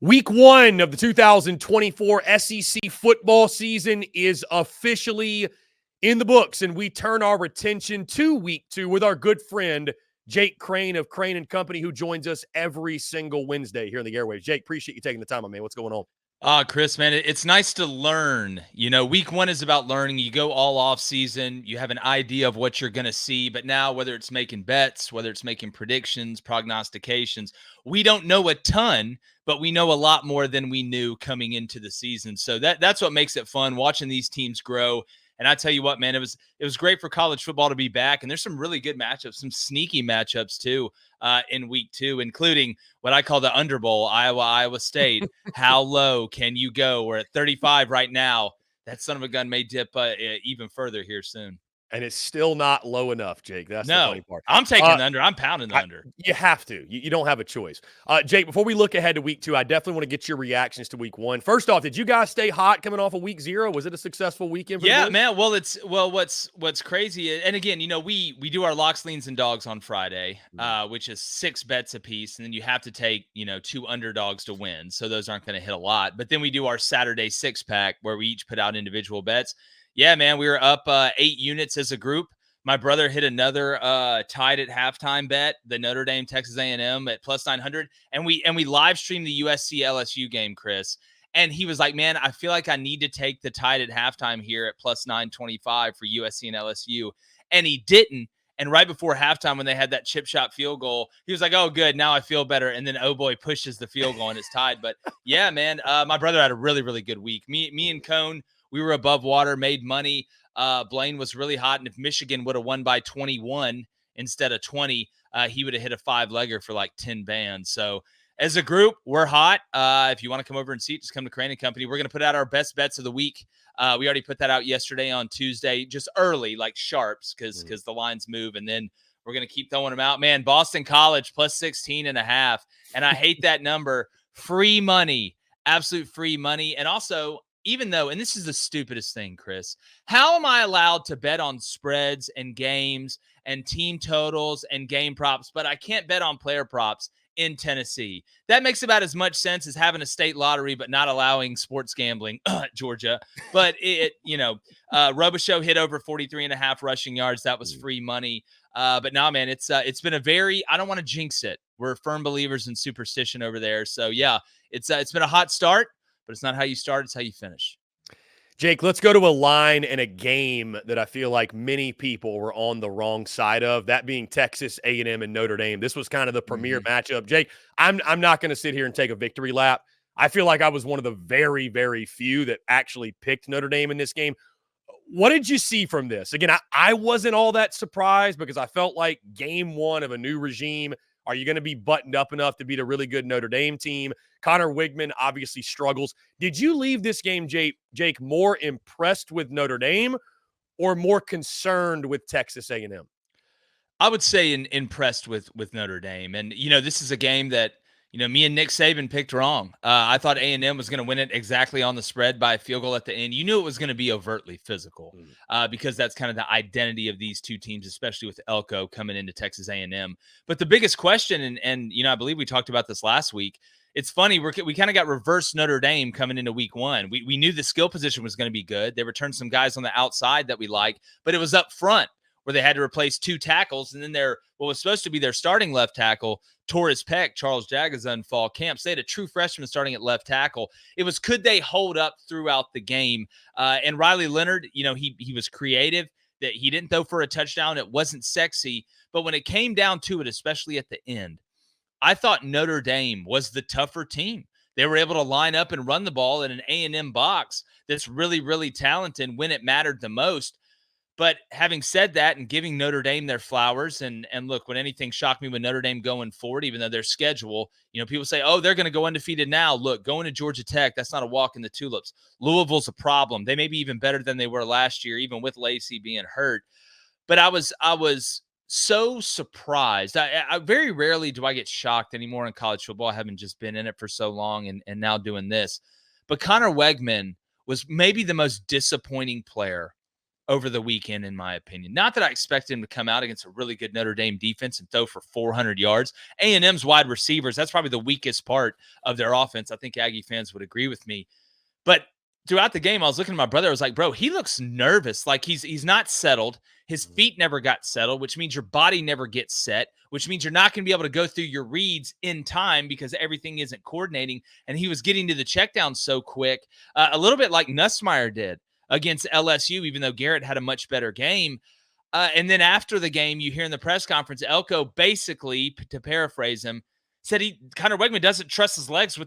Week 1 of the 2024 SEC football season is officially in the books, and we turn our attention to Week 2 with our good friend, Jake Crain of Crain Company, who joins us every single Wednesday here in the airwaves. Jake, appreciate you taking the time, my man. What's going on? Chris, man, it's nice to learn. You know, week 1 is about learning. You go all off season, you have an idea of what you're going to see. But now, whether it's making bets, whether it's making predictions, prognostications, we don't know a ton, but we know a lot more than we knew coming into the season. So that's what makes it fun, watching these teams grow. And I tell you what, man, it was great for college football to be back. And there's some really good matchups, some sneaky matchups too in week 2, including what I call the Under Bowl, Iowa State. How low can you go? We're at 35 right now. That son of a gun may dip even further here soon. And it's still not low enough, Jake. That's the funny part. I'm taking the under. I'm pounding the under. You have to. You don't have a choice. Jake, before we look ahead to week 2, I definitely want to get your reactions to week 1. First off, did you guys stay hot coming off of week 0? Was it a successful weekend for you? Yeah, man. Well, what's crazy, and again, you know, we do our locks, leans, and dogs on Friday, which is 6 bets a piece, and then you have to take, 2 underdogs to win. So those aren't going to hit a lot. But then we do our Saturday 6-pack where we each put out individual bets. Yeah, man, we were up 8 units as a group. My brother hit another tied at halftime bet, the Notre Dame Texas A&M at plus 900, and we live streamed the USC LSU game, Chris. And he was like, "Man, I feel like I need to take the tied at halftime here at plus 925 for USC and LSU," and he didn't. And right before halftime, when they had that chip shot field goal, he was like, "Oh, good, now I feel better." And then, oh boy, pushes the field goal and it's tied. But yeah, man, my brother had a really, really good week. Me and Cone, we were above water, made money. Blaine was really hot, and if Michigan would have won by 21 instead of 20, he would have hit a 5-legger for like 10 bands. So as a group, we're hot. If you want to come over and see it, just come to Crain Company. We're going to put out our best bets of the week. We already put that out yesterday on Tuesday, just early, like sharps, because the lines move, and then we're going to keep throwing them out. Man, Boston College plus 16.5, and I hate that number. Free money, absolute free money, and also, even though, and this is the stupidest thing, Chris, how am I allowed to bet on spreads and games and team totals and game props, but I can't bet on player props in Tennessee? That makes about as much sense as having a state lottery, but not allowing sports gambling, Georgia. But RHOBACK hit over 43.5 rushing yards. That was free money. But no, man, it's been a very, I don't want to jinx it. We're firm believers in superstition over there. So yeah, it's been a hot start. But it's not how you start, it's how you finish. Jake, let's go to a line and a game that I feel like many people were on the wrong side of, that being Texas A&M and Notre Dame. This was kind of the premier matchup. Jake, I'm not going to sit here and take a victory lap. I feel like I was one of the very, very few that actually picked Notre Dame in this game. What did you see from this? Again, I wasn't all that surprised because I felt like game 1 of a new regime. Are you going to be buttoned up enough to beat a really good Notre Dame team? Connor Wigman obviously struggles. Did you leave this game, Jake, more impressed with Notre Dame or more concerned with Texas A&M? I would say impressed with Notre Dame. And, this is a game that, me and Nick Saban picked wrong. I thought A&M was going to win it exactly on the spread by a field goal at the end. You knew it was going to be overtly physical because that's kind of the identity of these two teams, especially with Elko coming into Texas A&M. But the biggest question, and I believe we talked about this last week, it's funny, we kind of got reverse Notre Dame coming into week 1. We knew the skill position was going to be good. They returned some guys on the outside that we like, but it was up front where they had to replace 2 tackles, and then what was supposed to be their starting left tackle tore his pec. Charles Jagazun fall camps. They had a true freshman starting at left tackle. It was, could they hold up throughout the game? And Riley Leonard, he was creative. That he didn't throw for a touchdown. It wasn't sexy, but when it came down to it, especially at the end, I thought Notre Dame was the tougher team. They were able to line up and run the ball in an A&M box that's really, really talented when it mattered the most. But having said that and giving Notre Dame their flowers, and look, when anything shocked me with Notre Dame going forward, even though their schedule, people say, oh, they're going to go undefeated now. Look, going to Georgia Tech, that's not a walk in the tulips. Louisville's a problem. They may be even better than they were last year, even with Lacey being hurt. But I was so surprised. I very rarely do I get shocked anymore in college football. I haven't just been in it for so long and now doing this. But Connor Wegman was maybe the most disappointing player over the weekend, in my opinion. Not that I expect him to come out against a really good Notre Dame defense and throw for 400 yards. A&M's wide receivers, that's probably the weakest part of their offense. I think Aggie fans would agree with me. But throughout the game, I was looking at my brother. I was like, bro, he looks nervous. Like he's not settled. His feet never got settled, which means your body never gets set, which means you're not going to be able to go through your reads in time because everything isn't coordinating. And he was getting to the checkdown so quick, a little bit like Nussmeier did against LSU, even though Garrett had a much better game. And then after the game, you hear in the press conference, Elko basically, to paraphrase him, said Connor Wegman doesn't trust his legs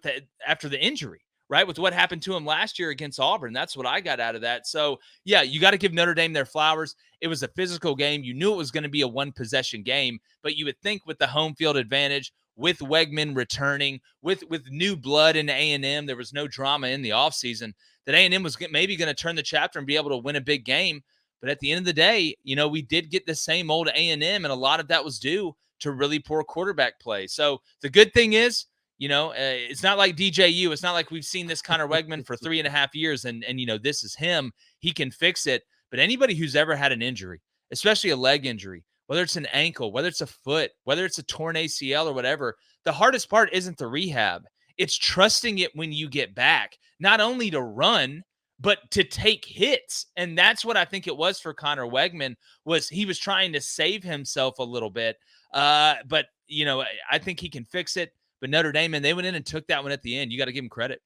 after the injury, right? With what happened to him last year against Auburn. That's what I got out of that. So, yeah, you got to give Notre Dame their flowers. It was a physical game. You knew it was going to be a one-possession game, but you would think with the home field advantage, with Wegman returning, with new blood in A&M, there was no drama in the offseason, that A&M was maybe going to turn the chapter and be able to win a big game. But at the end of the day, we did get the same old A&M, and a lot of that was due to really poor quarterback play. So the good thing is, it's not like DJU. It's not like we've seen this Connor Wegman for 3.5 years and this is him. He can fix it. But anybody who's ever had an injury, especially a leg injury, whether it's an ankle, whether it's a foot, whether it's a torn ACL or whatever, the hardest part isn't the rehab. It's trusting it when you get back, not only to run, but to take hits. And that's what I think it was for Connor Wegman, was he was trying to save himself a little bit. But I think he can fix it. But Notre Dame, and they went in and took that one at the end. You got to give him credit.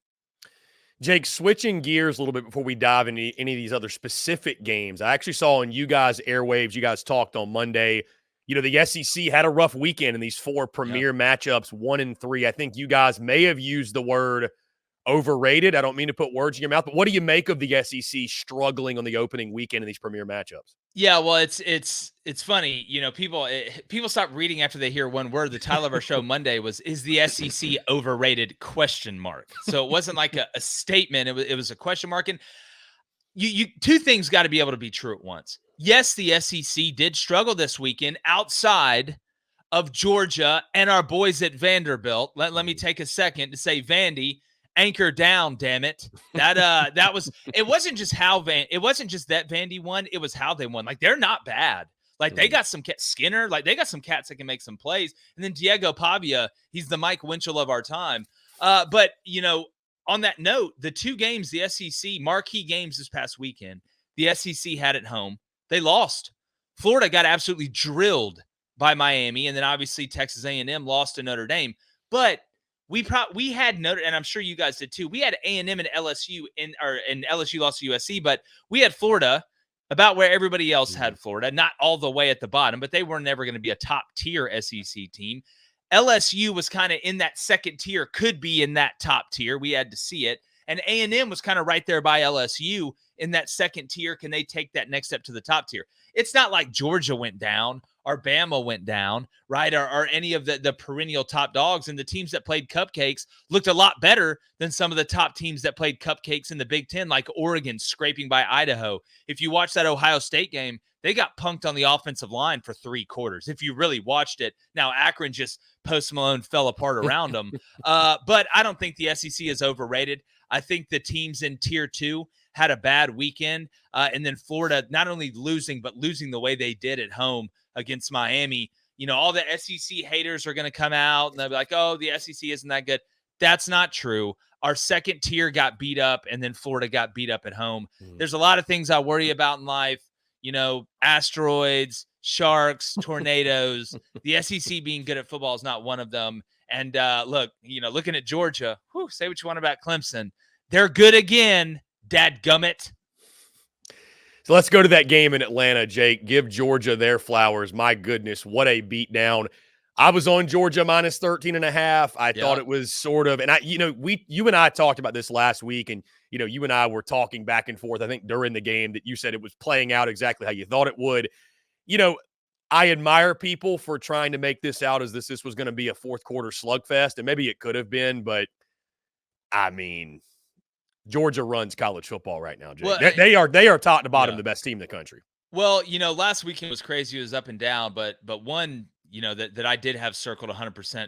Jake, switching gears a little bit before we dive into any of these other specific games, I actually saw on you guys' airwaves, you guys talked on Monday, the SEC had a rough weekend in these 4 premier matchups, 1 and 3. I think you guys may have used the word overrated. I don't mean to put words in your mouth, but what do you make of the SEC struggling on the opening weekend in these premier matchups? Yeah, well, it's funny. People stop reading after they hear one word. The title of our show Monday was, "Is the SEC overrated?" ? So it wasn't like a statement. It was a question mark. And you two things got to be able to be true at once. Yes, the SEC did struggle this weekend outside of Georgia and our boys at Vanderbilt. Let me take a second to say, Vandy, anchor down, damn it. That was, it wasn't just that Vandy won, it was how they won. Like, they're not bad. Like, they got some Skinner, like they got some cats that can make some plays. And then Diego Pavia, he's the Mike Winchell of our time. But on that note, the 2 games, the SEC marquee games this past weekend, the SEC had at home. They lost. Florida got absolutely drilled by Miami, and then obviously Texas A&M lost to Notre Dame. But we had Notre, and I'm sure you guys did too. We had A&M and LSU and LSU lost to USC, but we had Florida about where everybody else had Florida, not all the way at the bottom, but they were never going to be a top tier SEC team. LSU was kind of in that second tier, could be in that top tier. We had to see it. And A&M was kind of right there by LSU in that second tier. Can they take that next step to the top tier? It's not like Georgia went down or Bama went down, right? Or any of the perennial top dogs. And the teams that played cupcakes looked a lot better than some of the top teams that played cupcakes in the Big Ten, like Oregon scraping by Idaho. If you watch that Ohio State game, they got punked on the offensive line for 3 quarters. If you really watched it, now Akron just Post Malone fell apart around them. But I don't think the SEC is overrated. I think the teams in tier 2 had a bad weekend. And then Florida, not only losing, but losing the way they did at home against Miami. All the SEC haters are going to come out and they'll be like, oh, the SEC isn't that good. That's not true. Our second tier got beat up, and then Florida got beat up at home. There's a lot of things I worry about in life. Asteroids, sharks, tornadoes. The SEC being good at football is not one of them. And look, looking at Georgia, say what you want about Clemson. They're good again, dadgummit. So let's go to that game in Atlanta, Jake. Give Georgia their flowers. My goodness, what a beatdown. I was on Georgia minus 13.5. I thought it was sort of, and you and I talked about this last week, and you and I were talking back and forth, I think, during the game, that you said it was playing out exactly how you thought it would. I admire people for trying to make this out as this was going to be a fourth quarter slugfest, and maybe it could have been, but I mean, Georgia runs college football right now, Jake. Well, they are top to bottom the best team in the country. Well, last weekend was crazy. It was up and down, but one, that I did have circled 100%,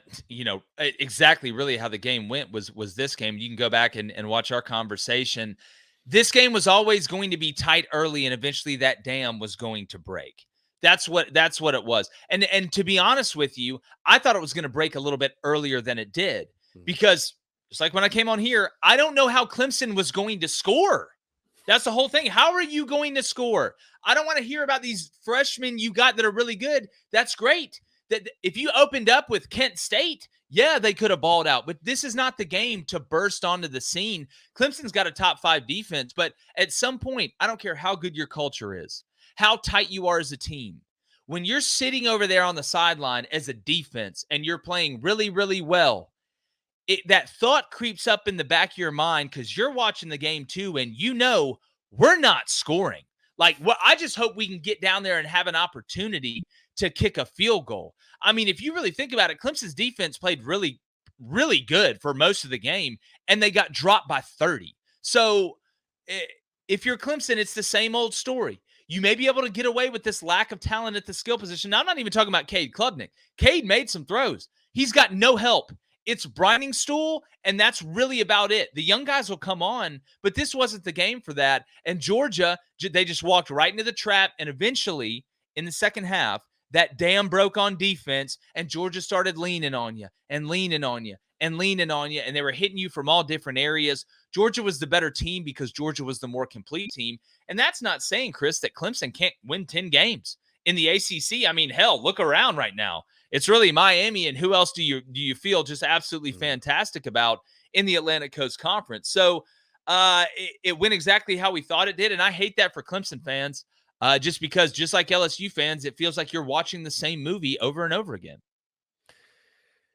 exactly really how the game went was this game. You can go back and watch our conversation. This game was always going to be tight early, and eventually that dam was going to break. That's what it was. And to be honest with you, I thought it was going to break a little bit earlier than it did, because just like when I came on here, I don't know how Clemson was going to score. That's the whole thing. How are you going to score? I don't want to hear about these freshmen you got that are really good. That's great. That if you opened up with Kent State, yeah, they could have balled out. But this is not the game to burst onto the scene. Clemson's got a top 5 defense, but at some point, I don't care how good your culture is, how tight you are as a team. When you're sitting over there on the sideline as a defense and you're playing really, really well, that thought creeps up in the back of your mind because you're watching the game too, and you know we're not scoring. Like, what? I just hope we can get down there and have an opportunity to kick a field goal. I mean, if you really think about it, Clemson's defense played really, really good for most of the game, and they got dropped by 30. So if you're Clemson, it's the same old story. You may be able to get away with this lack of talent at the skill position. Now, I'm not even talking about Cade Klubnik. Cade made some throws. He's got no help. It's Stool, and that's really about it. The young guys will come on, but this wasn't the game for that. And Georgia, they just walked right into the trap, and eventually, in the second half, that dam broke on defense, and Georgia started leaning on you and leaning on you and leaning on you, and they were hitting you from all different areas. Georgia was the better team because Georgia was the more complete team, and that's not saying, Chris, that Clemson can't win 10 games in the ACC. I mean, hell, look around right now. It's really Miami, and who else do you feel just absolutely fantastic about in the Atlantic Coast Conference? So it went exactly how we thought it did, and I hate that for Clemson fans, just because, just like LSU fans, it feels like you're watching the same movie over and over again.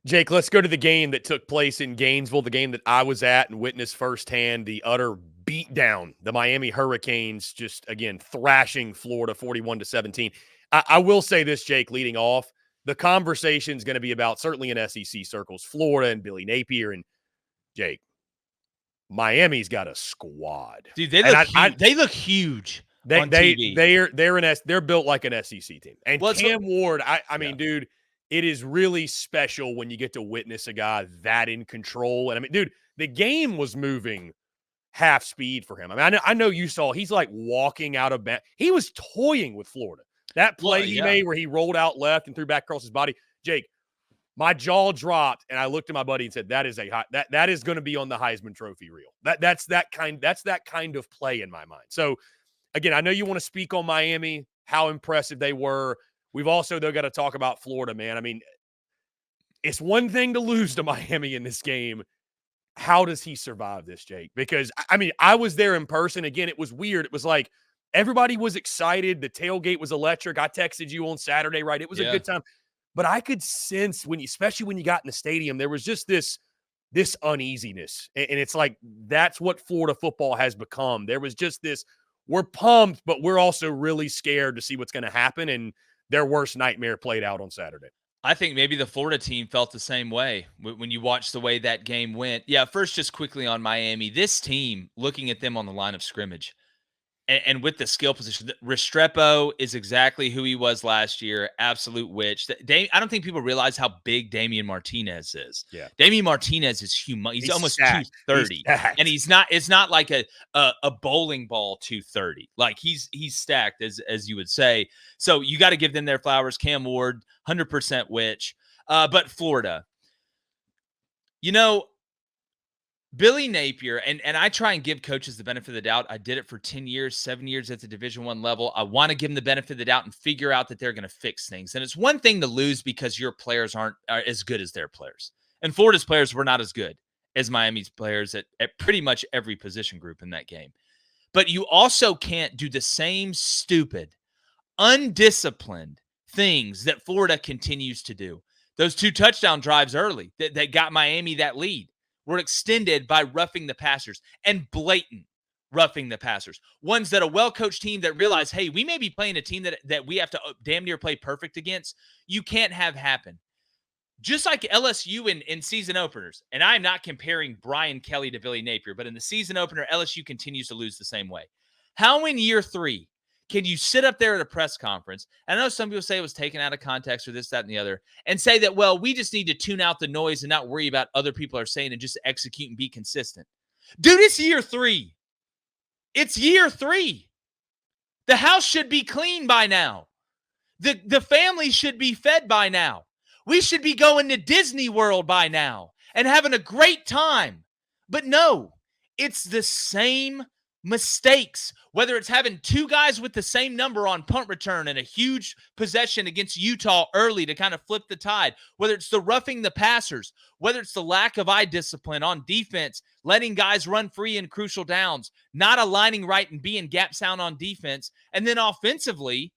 Jake, let's go to the game that took place in Gainesville, the game that I was at and witnessed firsthand, the utter beatdown. The Miami Hurricanes just, again, thrashing Florida 41-17. I will say this, Jake, leading off, the conversation is going to be about, certainly in SEC circles, Florida and Billy Napier. And Jake, Miami's got a squad. Dude, they look huge. They look huge on TV. They're built like an SEC team. And Cam Ward, I mean, dude, it is really special when you get to witness a guy that in control. And I mean, dude, the game was moving half speed for him. I mean, I know you saw, he's like walking out of bed. He was toying with Florida. That play he made where he rolled out left and threw back across his body. Jake, my jaw dropped, and I looked at my buddy and said, "That is that is going to be on the Heisman Trophy reel." That's that kind of play in my mind. So, again, I know you want to speak on Miami, how impressive they were. We've also, though, got to talk about Florida, man. I mean, it's one thing to lose to Miami in this game. How does he survive this, Jake? Because, I mean, I was there in person. Again, it was weird. It was like everybody was excited. The tailgate was electric. I texted you on Saturday, right? It was a good time. But I could sense, especially when you got in the stadium, there was just this uneasiness. And it's like, that's what Florida football has become. There was just this, we're pumped, but we're also really scared to see what's going to happen. And their worst nightmare played out on Saturday. I think maybe the Florida team felt the same way when you watch the way that game went. Yeah, first, just quickly on Miami, this team, looking at them on the line of scrimmage and with the skill position, Restrepo is exactly who he was last year, absolute witch. I don't think people realize how big Damian Martinez is. Yeah, Damian Martinez is humongous. He's almost stacked. 230, and he's not. It's not like a bowling ball 230. Like he's stacked, as you would say. So you got to give them their flowers. Cam Ward, 100% witch. But Florida, Billy Napier, and I try and give coaches the benefit of the doubt. I did it for 10 years, 7 years at the Division I level. I want to give them the benefit of the doubt and figure out that they're going to fix things. And it's one thing to lose because your players are as good as their players. And Florida's players were not as good as Miami's players at pretty much every position group in that game. But you also can't do the same stupid, undisciplined things that Florida continues to do. Those 2 touchdown drives early that got Miami that lead were extended by roughing the passers and blatant roughing the passers. Ones that a well-coached team that realize, hey, we may be playing a team that we have to damn near play perfect against. You can't have happen. Just like LSU in season openers, and I'm not comparing Brian Kelly to Billy Napier, but in the season opener, LSU continues to lose the same way. How in year 3 can you sit up there at a press conference? And I know some people say it was taken out of context or this, that, and the other, and say that, well, we just need to tune out the noise and not worry about other people are saying and just execute and be consistent. Dude, it's year 3. It's year 3. The house should be clean by now. The family should be fed by now. We should be going to Disney World by now and having a great time. But no, it's the same mistakes, whether it's having 2 guys with the same number on punt return and a huge possession against Utah early to kind of flip the tide, whether it's the roughing the passers, whether it's the lack of eye discipline on defense, letting guys run free in crucial downs, not aligning right and being gap sound on defense, and then offensively,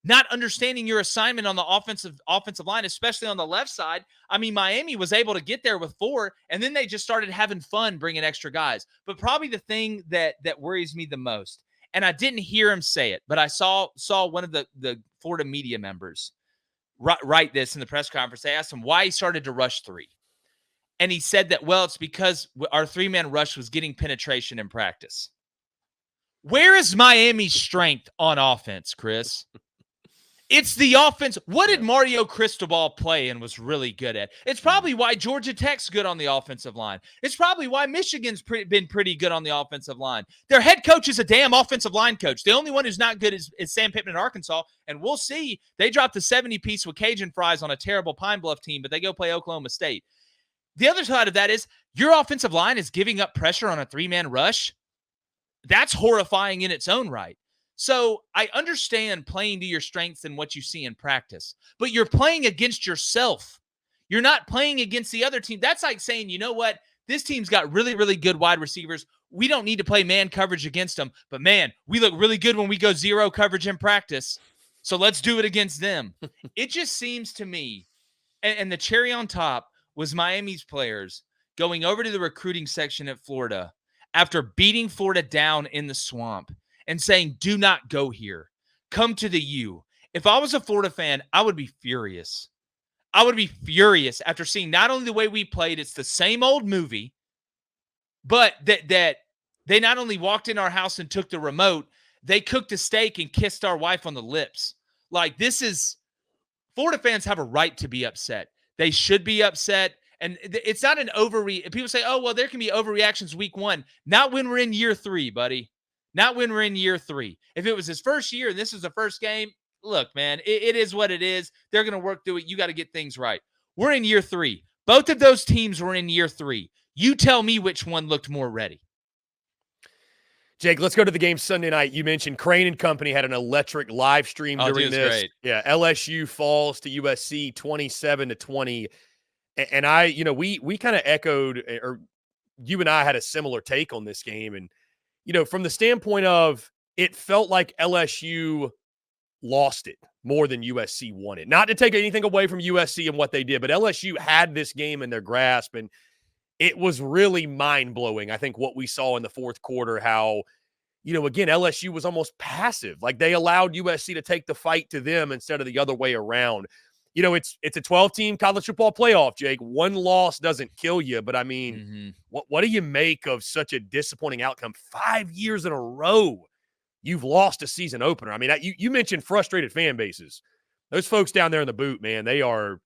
not understanding your assignment on the offensive line, especially on the left side. I mean, Miami was able to get there with 4, and then they just started having fun bringing extra guys. But probably the thing that worries me the most, and I didn't hear him say it, but I saw one of the Florida media members write this in the press conference. They asked him why he started to rush 3. And he said that, well, it's because our 3-man rush was getting penetration in practice. Where is Miami's strength on offense, Chris? It's the offense. What did Mario Cristobal play and was really good at? It's probably why Georgia Tech's good on the offensive line. It's probably why Michigan's been pretty good on the offensive line. Their head coach is a damn offensive line coach. The only one who's not good is Sam Pittman in Arkansas, and we'll see. They dropped a 70-piece with Cajun fries on a terrible Pine Bluff team, but they go play Oklahoma State. The other side of that is your offensive line is giving up pressure on a 3-man rush. That's horrifying in its own right. So I understand playing to your strengths and what you see in practice, but you're playing against yourself. You're not playing against the other team. That's like saying, you know what? This team's got really, really good wide receivers. We don't need to play man coverage against them, but man, we look really good when we go 0 coverage in practice. So let's do it against them. It just seems to me, and the cherry on top was Miami's players going over to the recruiting section at Florida after beating Florida down in the swamp and saying, do not go here. Come to the U. If I was a Florida fan, I would be furious. I would be furious after seeing not only the way we played, it's the same old movie, but that they not only walked in our house and took the remote, they cooked a steak and kissed our wife on the lips. Like, this is, Florida fans have a right to be upset. They should be upset. And it's not an people say, oh, well, there can be overreactions week 1. Not when we're in year 3, buddy. Not when we're in year 3. If it was his first year and this is the first game, look, man, it is what it is. They're going to work through it. You got to get things right. We're in year 3. Both of those teams were in year 3. You tell me which one looked more ready. Jake, let's go to the game Sunday night. You mentioned Crain Company had an electric live stream during this. Great. Yeah, LSU falls to USC 27-20. And we kind of echoed, or you and I had a similar take on this game. And from the standpoint of, it felt like LSU lost it more than USC won it. Not to take anything away from USC and what they did, but LSU had this game in their grasp, and it was really mind-blowing, I think, what we saw in the fourth quarter, how, again, LSU was almost passive. Like, they allowed USC to take the fight to them instead of the other way around. It's a 12-team college football playoff, Jake. One loss doesn't kill you, but I mean, what do you make of such a disappointing outcome? 5 years in a row, you've lost a season opener. I mean, you mentioned frustrated fan bases. Those folks down there in the boot, man, they are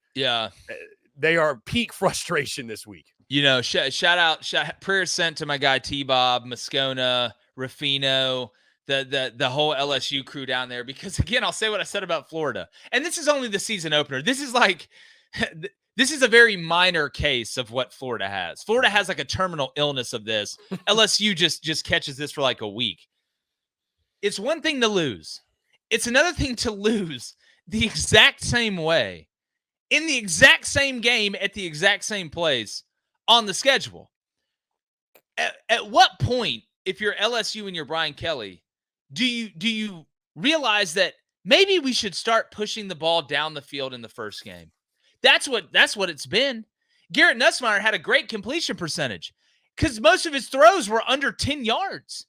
peak frustration this week. Shout out, prayers sent to my guy T-Bob, Moscona, Ruffino, the whole LSU crew down there, because again, I'll say what I said about Florida, and this is only the season opener. This is a very minor case of what Florida has. Florida has like a terminal illness of this. LSU just catches this for like a week. It's one thing to lose. It's another thing to lose the exact same way, in the exact same game, at the exact same place on the schedule. At what point, if you're LSU and you're Brian Kelly, do you realize that maybe we should start pushing the ball down the field in the first game? That's what it's been. Garrett Nussmeier had a great completion percentage because most of his throws were under 10 yards.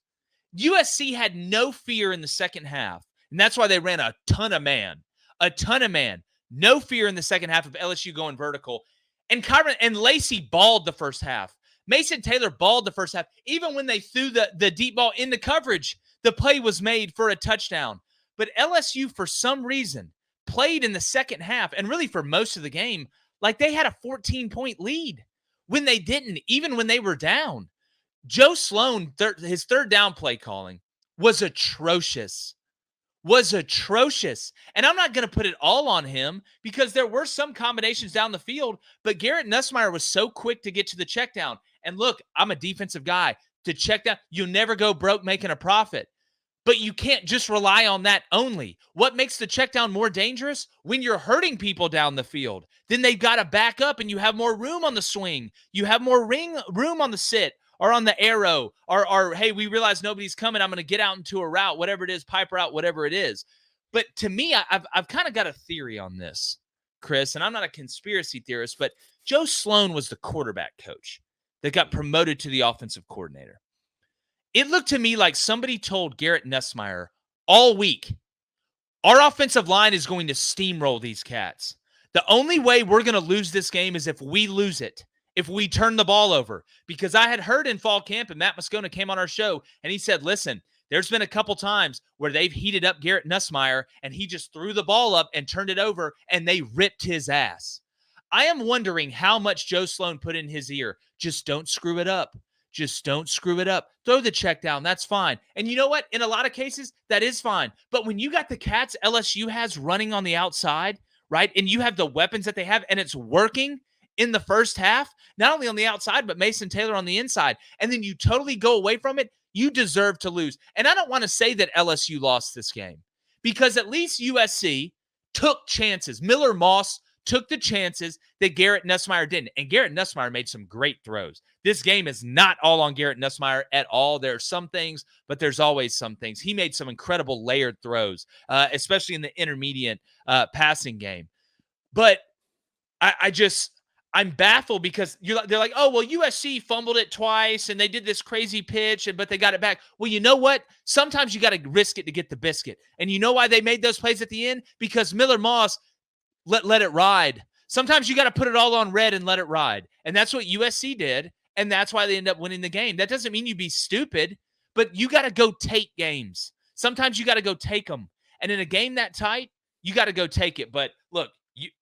USC had no fear in the second half, and that's why they ran a ton of man. No fear in the second half of LSU going vertical. And Kyron and Lacey balled the first half. Mason Taylor balled the first half. Even when they threw the deep ball into coverage, the play was made for a touchdown. But LSU, for some reason, played in the second half, and really for most of the game, like they had a 14-point lead when they didn't, even when they were down. Joe Sloan, his third down play calling was atrocious. And I'm not going to put it all on him because there were some combinations down the field, but Garrett Nussmeier was so quick to get to the check down. And look, I'm a defensive guy. To check down, you'll never go broke making a profit. But you can't just rely on that only. What makes the check down more dangerous? When you're hurting people down the field, then they've got to back up and you have more room on the swing. You have more room on the sit or on the arrow or hey, we realize nobody's coming. I'm going to get out into a route, whatever it is, pipe route, whatever it is. But to me, I've kind of got a theory on this, Chris, and I'm not a conspiracy theorist, but Joe Sloan was the quarterback coach that got promoted to the offensive coordinator. It looked to me like somebody told Garrett Nussmeier all week, our offensive line is going to steamroll these cats. The only way we're going to lose this game is if we lose it, if we turn the ball over. Because I had heard in fall camp, and Matt Moscona came on our show, and he said, listen, there's been a couple times where they've heated up Garrett Nussmeier, and he just threw the ball up and turned it over, and they ripped his ass. I am wondering how much Joe Sloan put in his ear. Just don't screw it up. Just don't screw it up. Throw the check down. That's fine. And you know what? In a lot of cases, that is fine. But when you got the cats LSU has running on the outside, right, and you have the weapons that they have, and it's working in the first half, not only on the outside, but Mason Taylor on the inside, and then you totally go away from it, you deserve to lose. And I don't want to say that LSU lost this game because at least USC took chances. Miller Moss took the chances that Garrett Nussmeier didn't. And Garrett Nussmeier made some great throws. This game is not all on Garrett Nussmeier at all. There are some things, but there's always some things. He made some incredible layered throws, especially in the intermediate passing game. But I'm baffled because they're like, oh, well, USC fumbled it twice and they did this crazy pitch, but they got it back. Well, you know what? Sometimes you got to risk it to get the biscuit. And you know why they made those plays at the end? Because Miller Moss let it ride. Sometimes you got to put it all on red and let it ride. And that's what USC did. And that's why they end up winning the game. That doesn't mean you be stupid, but you got to go take games. Sometimes you got to go take them. And in a game that tight, you got to go take it. But look,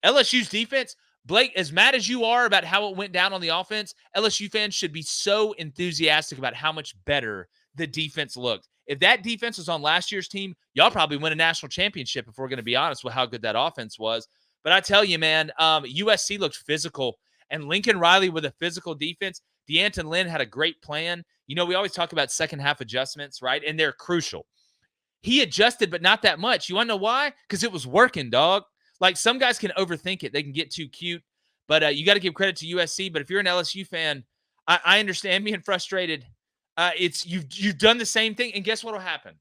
LSU's defense, Blake, as mad as you are about how it went down on the offense, LSU fans should be so enthusiastic about how much better the defense looked. If that defense was on last year's team, y'all probably win a national championship if we're going to be honest with how good that offense was. But I tell you, man, USC looked physical. And Lincoln Riley with a physical defense, D'Anton Lynn had a great plan. You know, we always talk about second half adjustments, right? And they're crucial. He adjusted, but not that much. You want to know why? Because it was working, dog. Like some guys can overthink it. They can get too cute. But you got to give credit to USC. But if you're an LSU fan, I understand being frustrated. You've done the same thing. And guess what will happen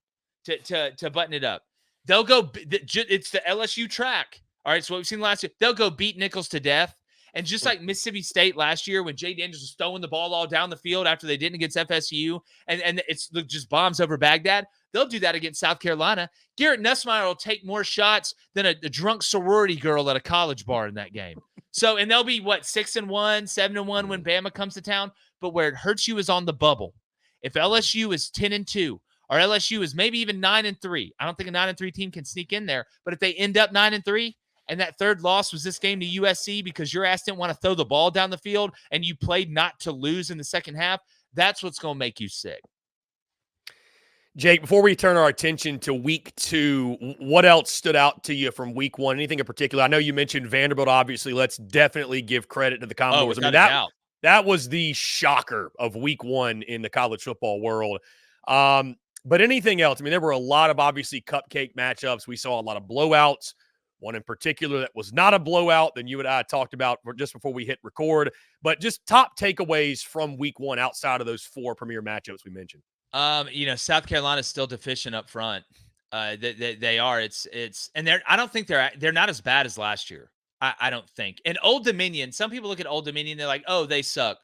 to button it up? They'll go. It's the LSU track. All right, so what we've seen last year, they'll go beat Nichols to death. And just like Mississippi State last year when Jay Daniels was throwing the ball all down the field after they didn't against FSU, and it's just bombs over Baghdad, they'll do that against South Carolina. Garrett Nussmeier will take more shots than a drunk sorority girl at a college bar in that game. So, and they'll be, 6-1, 7-1 when Bama comes to town. But where it hurts you is on the bubble. If LSU is 10-2, or LSU is maybe even 9-3, I don't think a 9-3 team can sneak in there. But if they end up 9-3, and that third loss was this game to USC because your ass didn't want to throw the ball down the field and you played not to lose in the second half, that's what's going to make you sick. Jake, before we turn our attention to week 2, what else stood out to you from week 1? Anything in particular? I know you mentioned Vanderbilt, obviously. Let's definitely give credit to the Commodores. That was the shocker of week 1 in the college football world. But anything else? I mean, there were a lot of obviously cupcake matchups. We saw a lot of blowouts. One in particular that was not a blowout than you and I talked about just before we hit record. But just top takeaways from week 1 outside of those 4 premier matchups we mentioned. South Carolina is still deficient up front. They are. And I don't think they're not as bad as last year. I don't think. And Old Dominion, some people look at Old Dominion, they're like, oh, they suck.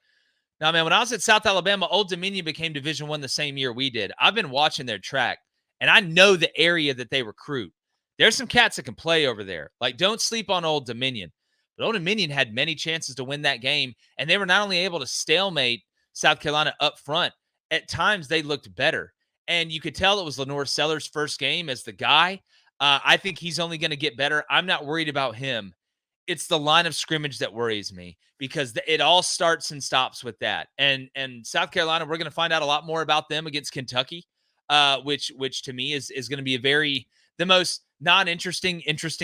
Now, man, when I was at South Alabama, Old Dominion became Division I the same year we did. I've been watching their track, and I know the area that they recruit. There's some cats that can play over there. Like, don't sleep on Old Dominion. But Old Dominion had many chances to win that game, and they were not only able to stalemate South Carolina up front, at times they looked better. And you could tell it was Lenore Sellers' first game as the guy. I think he's only going to get better. I'm not worried about him. it's the line of scrimmage that worries me, because it all starts and stops with that. And South Carolina, we're going to find out a lot more about them against Kentucky, which to me is going to be the most non-interesting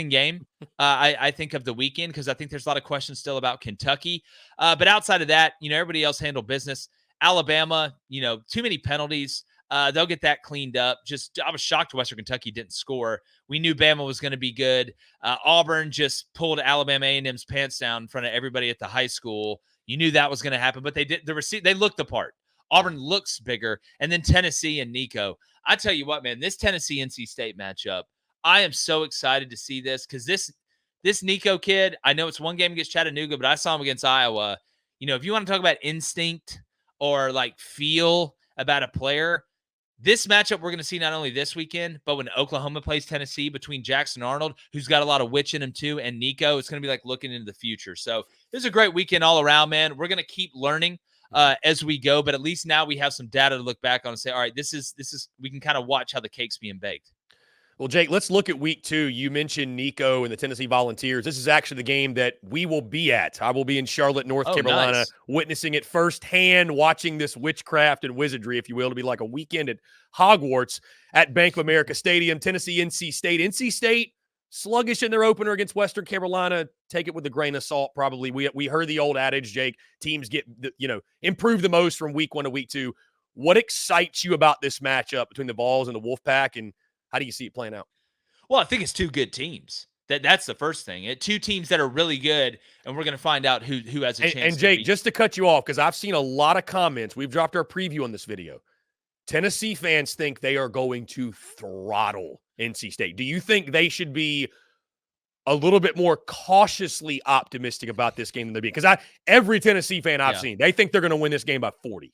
game I think of the weekend, because I think there's a lot of questions still about Kentucky. But outside of that, everybody else handled business. Alabama, too many penalties. They'll get that cleaned up. I was shocked Western Kentucky didn't score. We knew Bama was going to be good. Auburn just pulled Alabama A&M's pants down in front of everybody at the high school. You knew that was going to happen, but they did. They looked the part. Auburn looks bigger. And then Tennessee and Nico. I tell you what, man, this Tennessee-NC State matchup, I am so excited to see this, because this Nico kid, I know it's one game against Chattanooga, but I saw him against Iowa. If you want to talk about instinct or like feel about a player, this matchup we're going to see not only this weekend, but when Oklahoma plays Tennessee, between Jackson Arnold, who's got a lot of witch in him too, and Nico, it's going to be like looking into the future. So this is a great weekend all around, man. We're going to keep learning as we go, but at least now we have some data to look back on and say, all right, this is we can kind of watch how the cake's being baked. Well, Jake, let's look at week 2. You mentioned Nico and the Tennessee Volunteers. This is actually the game that we will be at. I will be in Charlotte, North Carolina, nice. witnessing it firsthand, watching this witchcraft and wizardry, if you will. To be like a weekend at Hogwarts at Bank of America Stadium. Tennessee, NC State. NC State, sluggish in their opener against Western Carolina. Take it with a grain of salt, probably. We heard the old adage, Jake, teams get, improve the most from week 1 to week 2. What excites you about this matchup between the Vols and the Wolfpack, and how do you see it playing out? Well, I think it's two good teams. That's the first thing. Two teams that are really good, and we're going to find out who has a chance. And Jake, just to cut you off, because I've seen a lot of comments. We've dropped our preview on this video. Tennessee fans think they are going to throttle NC State. Do you think they should be a little bit more cautiously optimistic about this game than they be? Because every Tennessee fan I've seen, they think they're going to win this game by 40.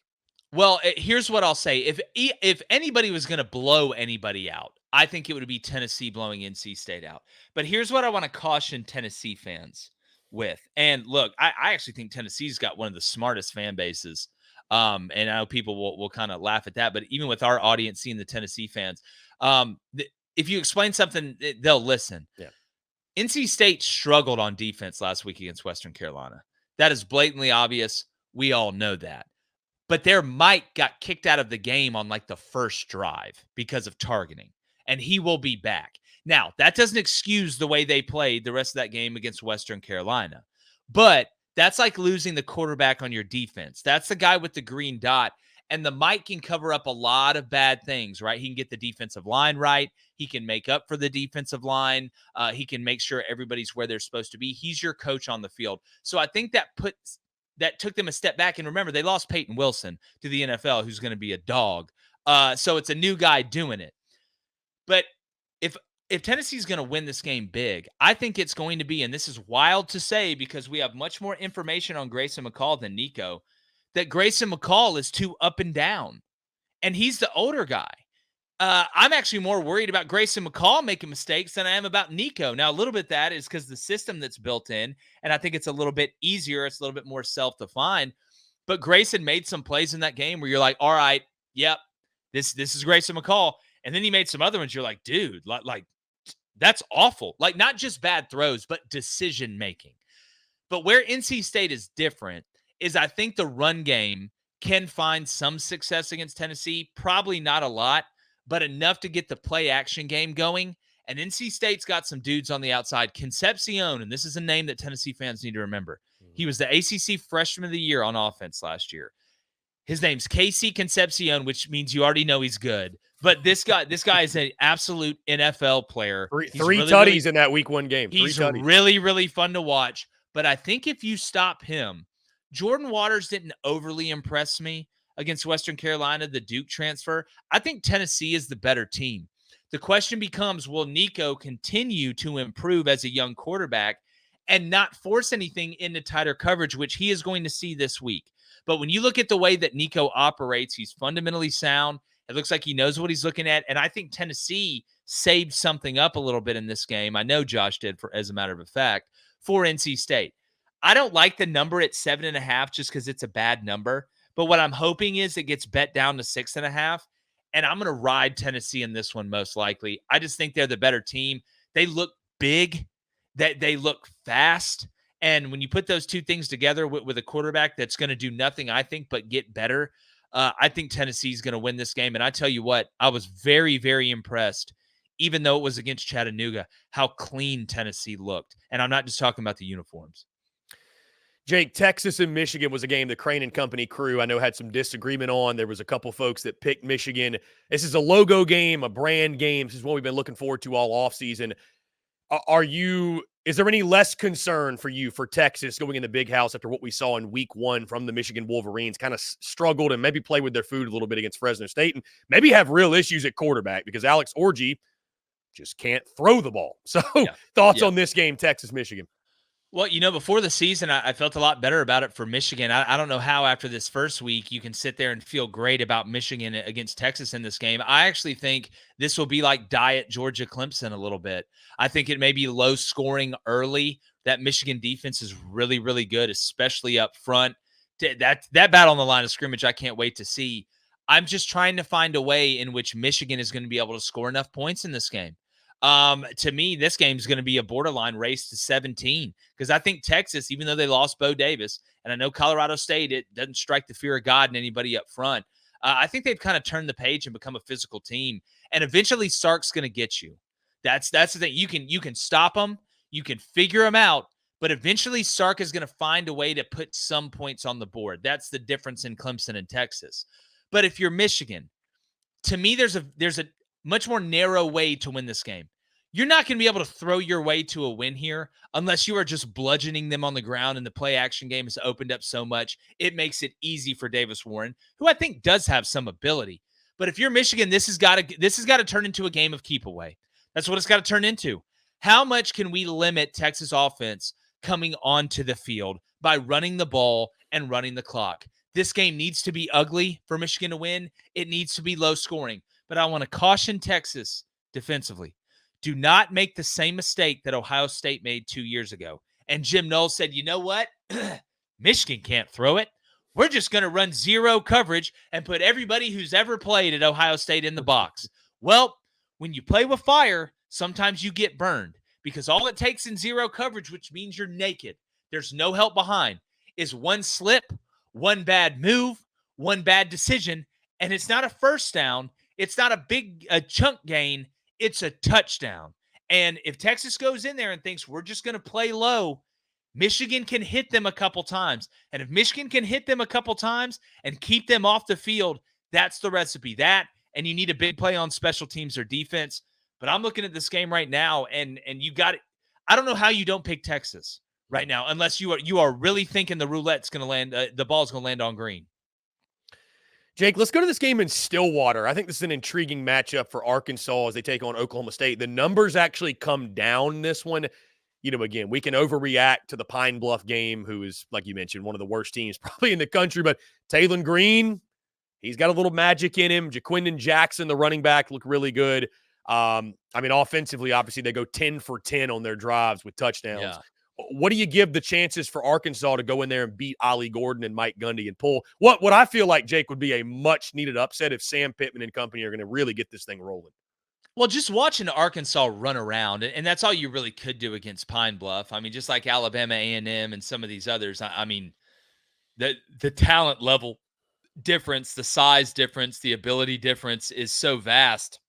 Well, here's what I'll say. If anybody was going to blow anybody out, I think it would be Tennessee blowing NC State out. But here's what I want to caution Tennessee fans with. And look, I actually think Tennessee's got one of the smartest fan bases. And I know people will kind of laugh at that, but even with our audience seeing the Tennessee fans, if you explain something, they'll listen. Yeah. NC State struggled on defense last week against Western Carolina. That is blatantly obvious. We all know that. But their Mike got kicked out of the game on like the first drive because of targeting, and he will be back. Now, that doesn't excuse the way they played the rest of that game against Western Carolina, but that's like losing the quarterback on your defense. That's the guy with the green dot, and the Mike can cover up a lot of bad things, right? He can get the defensive line right. He can make up for the defensive line. He can make sure everybody's where they're supposed to be. He's your coach on the field. So I think that took them a step back. And remember, they lost Peyton Wilson to the NFL, who's going to be a dog. So it's a new guy doing it. But if Tennessee's going to win this game big, I think it's going to be, and this is wild to say because we have much more information on Grayson McCall than Nico, that Grayson McCall is too up and down. And he's the older guy. I'm actually more worried about Grayson McCall making mistakes than I am about Nico. Now, a little bit that is because the system that's built in, and I think it's a little bit easier. It's a little bit more self-defined. But Grayson made some plays in that game where you're like, all right, yep, this is Grayson McCall. And then he made some other ones. You're like, dude, like that's awful. Like not just bad throws, but decision-making. But where NC State is different is I think the run game can find some success against Tennessee. Probably not a lot, but enough to get the play action game going. And NC State's got some dudes on the outside. Concepcion, and this is a name that Tennessee fans need to remember. He was the ACC Freshman of the Year on offense last year. His name's Casey Concepcion, which means you already know he's good. But this guy is an absolute NFL player. Three tutties in that week 1 game. He's really, really fun to watch. But I think if you stop him, Jordan Waters didn't overly impress me against Western Carolina, the Duke transfer. I think Tennessee is the better team. The question becomes, will Nico continue to improve as a young quarterback and not force anything into tighter coverage, which he is going to see this week? But when you look at the way that Nico operates, he's fundamentally sound. It looks like he knows what he's looking at. And I think Tennessee saved something up a little bit in this game. I know Josh did, as a matter of fact, for NC State. I don't like the number at 7.5 just because it's a bad number. But what I'm hoping is it gets bet down to 6.5. And I'm going to ride Tennessee in this one most likely. I just think they're the better team. They look big. that they look fast. And when you put those two things together with a quarterback that's going to do nothing, I think, but get better, I think Tennessee's going to win this game. And I tell you what, I was very, very impressed, even though it was against Chattanooga, how clean Tennessee looked. And I'm not just talking about the uniforms. Jake, Texas and Michigan was a game the Crain Company crew I know had some disagreement on. There was a couple folks that picked Michigan. This is a logo game, a brand game. This is what we've been looking forward to all offseason. Is there any less concern for you for Texas going in the big house after what we saw in week 1 from the Michigan Wolverines? Kind of struggled and maybe play with their food a little bit against Fresno State and maybe have real issues at quarterback because Alex Orji just can't throw the ball. So thoughts on this game, Texas-Michigan? Well, before the season, I felt a lot better about it for Michigan. I don't know how after this first week you can sit there and feel great about Michigan against Texas in this game. I actually think this will be like diet Georgia Clemson a little bit. I think it may be low scoring early. That Michigan defense is really, really good, especially up front. That battle on the line of scrimmage, I can't wait to see. I'm just trying to find a way in which Michigan is going to be able to score enough points in this game. To me, this game is going to be a borderline race to 17 because I think Texas, even though they lost Bo Davis, and I know Colorado State, it doesn't strike the fear of God in anybody up front. I think they've kind of turned the page and become a physical team. And eventually, Sark's going to get you. That's the thing. You can stop them, you can figure them out, but eventually, Sark is going to find a way to put some points on the board. That's the difference in Clemson and Texas. But if you're Michigan, to me, there's a much more narrow way to win this game. You're not going to be able to throw your way to a win here unless you are just bludgeoning them on the ground and the play action game has opened up so much. It makes it easy for Davis Warren, who I think does have some ability. But if you're Michigan, this has got to turn into a game of keep away. That's what it's got to turn into. How much can we limit Texas offense coming onto the field by running the ball and running the clock? This game needs to be ugly for Michigan to win. It needs to be low scoring. But I want to caution Texas defensively. Do not make the same mistake that Ohio State made 2 years ago. And Jim Knowles said, you know what? Michigan can't throw it. We're just going to run zero coverage and put everybody who's ever played at Ohio State in the box. Well, when you play with fire, sometimes you get burned because all it takes in zero coverage, which means you're naked, there's no help behind, is one slip, one bad move, one bad decision, and it's not a first down. It's not a chunk gain. It's a touchdown. And if Texas goes in there and thinks we're just going to play low, Michigan can hit them a couple times. And if Michigan can hit them a couple times and keep them off the field, that's the recipe. That, and you need a big play on special teams or defense. But I'm looking at this game right now, and you got it. I don't know how you don't pick Texas right now, unless you are really thinking the roulette's going to land, the ball's going to land on green. Jake, let's go to this game in Stillwater. I think this is an intriguing matchup for Arkansas as they take on Oklahoma State. The numbers actually come down this one. Again, we can overreact to the Pine Bluff game, who is, like you mentioned, one of the worst teams probably in the country. But Taylon Green, he's got a little magic in him. Jaquindon Jackson, the running back, look really good. Offensively, obviously, they go 10 for 10 on their drives with touchdowns. Yeah. What do you give the chances for Arkansas to go in there and beat Ollie Gordon and Mike Gundy and pull what I feel like, Jake, would be a much-needed upset if Sam Pittman and company are going to really get this thing rolling? Well, just watching Arkansas run around, and that's all you really could do against Pine Bluff. Just like Alabama A&M and some of these others, the talent level difference, the size difference, the ability difference is so vast.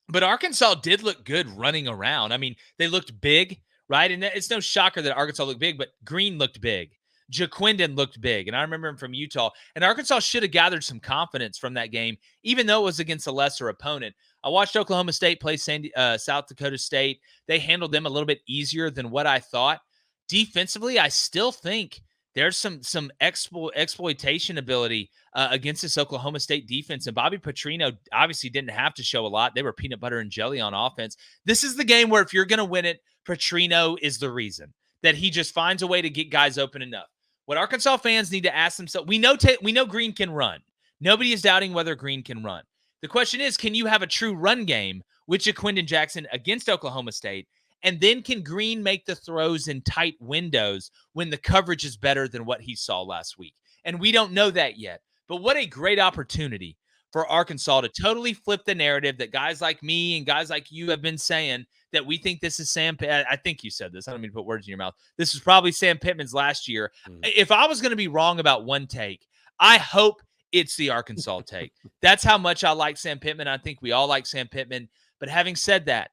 But Arkansas did look good running around. They looked big. Right? And it's no shocker that Arkansas looked big, but Green looked big. Jaquindon looked big. And I remember him from Utah. And Arkansas should have gathered some confidence from that game, even though it was against a lesser opponent. I watched Oklahoma State play South Dakota State. They handled them a little bit easier than what I thought. Defensively, I still think there's some exploitation ability against this Oklahoma State defense. And Bobby Petrino obviously didn't have to show a lot. They were peanut butter and jelly on offense. This is the game where if you're going to win it, Petrino is the reason that he just finds a way to get guys open enough. What Arkansas fans need to ask themselves, we know Green can run. Nobody is doubting whether Green can run. The question is, can you have a true run game with Jaquindon Jackson against Oklahoma State? And then can Green make the throws in tight windows when the coverage is better than what he saw last week? And we don't know that yet. But what a great opportunity for Arkansas to totally flip the narrative that guys like me and guys like you have been saying that we think this is Sam. I think you said this. I don't mean to put words in your mouth. This is probably Sam Pittman's last year. If I was going to be wrong about one take, I hope it's the Arkansas take. That's how much I like Sam Pittman. I think we all like Sam Pittman. But having said that,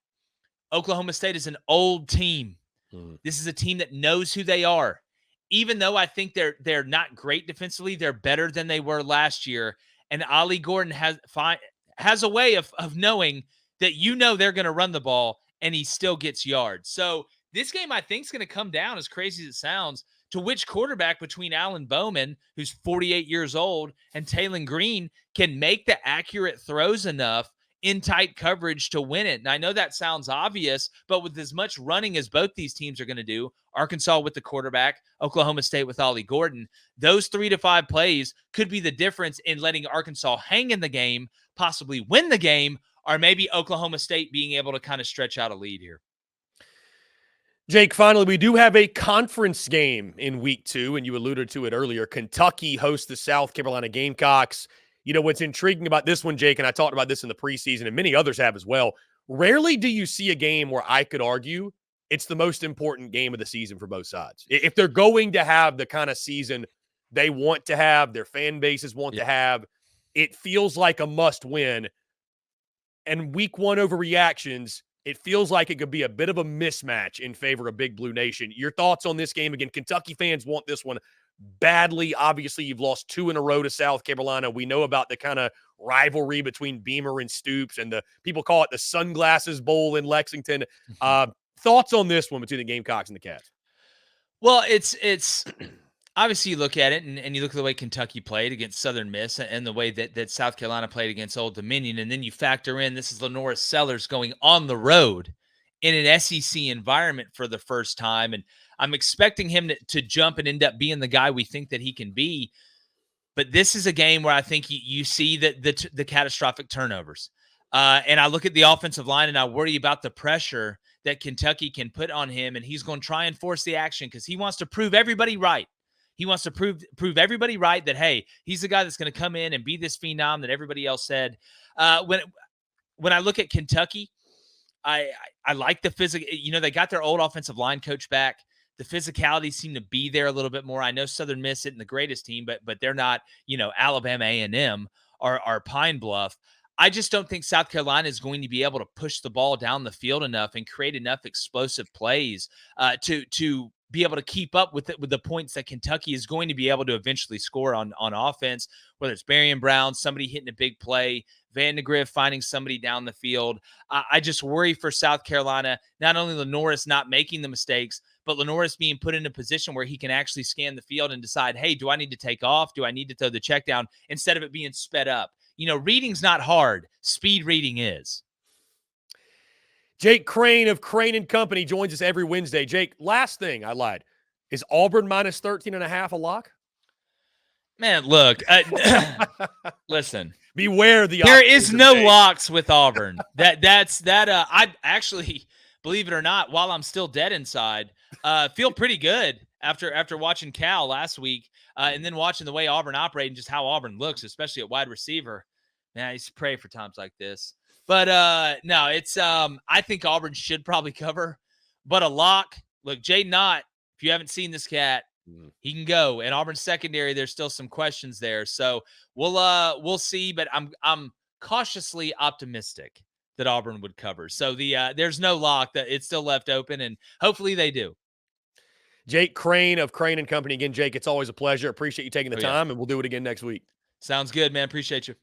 Oklahoma State is an old team. This is a team that knows who they are. Even though I think they're not great defensively, they're better than they were last year. And Ollie Gordon has a way of knowing that they're going to run the ball, and he still gets yards. So this game, I think, is going to come down, as crazy as it sounds, to which quarterback between Alan Bowman, who's 48 years old, and Taylon Green can make the accurate throws enough in tight coverage to win it. And I know that sounds obvious, but with as much running as both these teams are going to do, Arkansas with the quarterback, Oklahoma State with Ollie Gordon, those 3 to 5 plays could be the difference in letting Arkansas hang in the game, possibly win the game, or maybe Oklahoma State being able to kind of stretch out a lead here. Jake, finally, we do have a conference game in week 2, and you alluded to it earlier. Kentucky hosts the South Carolina Gamecocks. You know, what's intriguing about this one, Jake, and I talked about this in the preseason, and many others have as well, rarely do you see a game where I could argue it's the most important game of the season for both sides. If they're going to have the kind of season they want to have, their fan bases want to have, it feels like a must-win. And week 1 overreactions, it feels like it could be a bit of a mismatch in favor of Big Blue Nation. Your thoughts on this game? Again, Kentucky fans want this one badly. Obviously, you've lost 2 in a row to South Carolina. We know about the kind of rivalry between Beamer and Stoops, and the people call it the Sunglasses Bowl in Lexington. Thoughts on this one between the Gamecocks and the Cats? Well, it's obviously you look at it and you look at the way Kentucky played against Southern Miss and the way that South Carolina played against Old Dominion, and then you factor in this is Lenoris Sellers going on the road in an SEC environment for the first time, and I'm expecting him to jump and end up being the guy we think that he can be. But this is a game where I think you see the catastrophic turnovers. And I look at the offensive line and I worry about the pressure that Kentucky can put on him. And he's going to try and force the action because he wants to prove everybody right. He wants to prove everybody right that, hey, he's the guy that's going to come in and be this phenom that everybody else said. When I look at Kentucky, I like the physical. You know, they got their old offensive line coach back. The physicality seemed to be there a little bit more. I know Southern Miss isn't the greatest team, but they're not, Alabama A&M or Pine Bluff. I just don't think South Carolina is going to be able to push the ball down the field enough and create enough explosive plays to be able to keep up with the points that Kentucky is going to be able to eventually score on offense, whether it's Berrien Brown, somebody hitting a big play, Vandegrift finding somebody down the field. I just worry for South Carolina, not only Lenoris not making the mistakes, but Lenoris being put in a position where he can actually scan the field and decide, hey, do I need to take off? Do I need to throw the check down instead of it being sped up? Reading's not hard. Speed reading is. Jake Crain of Crain Company joins us every Wednesday. Jake, last thing, I lied. Is Auburn minus 13.5 a lock? Man, look. Listen. Beware there is no locks with Auburn. I actually, believe it or not, while I'm still dead inside, feel pretty good after watching Cal last week and then watching the way Auburn operate and just how Auburn looks, especially at wide receiver. Man, I used to pray for times like this. But no, it's I think Auburn should probably cover. But a lock, look, Jaden Knott, if you haven't seen this cat, he can go. And Auburn's secondary, there's still some questions there. So we'll see. But I'm cautiously optimistic that Auburn would cover. So there's no lock, that it's still left open, and hopefully they do. Jake Crain of Crain Company. Again, Jake, it's always a pleasure. Appreciate you taking the time, and we'll do it again next week. Sounds good, man. Appreciate you.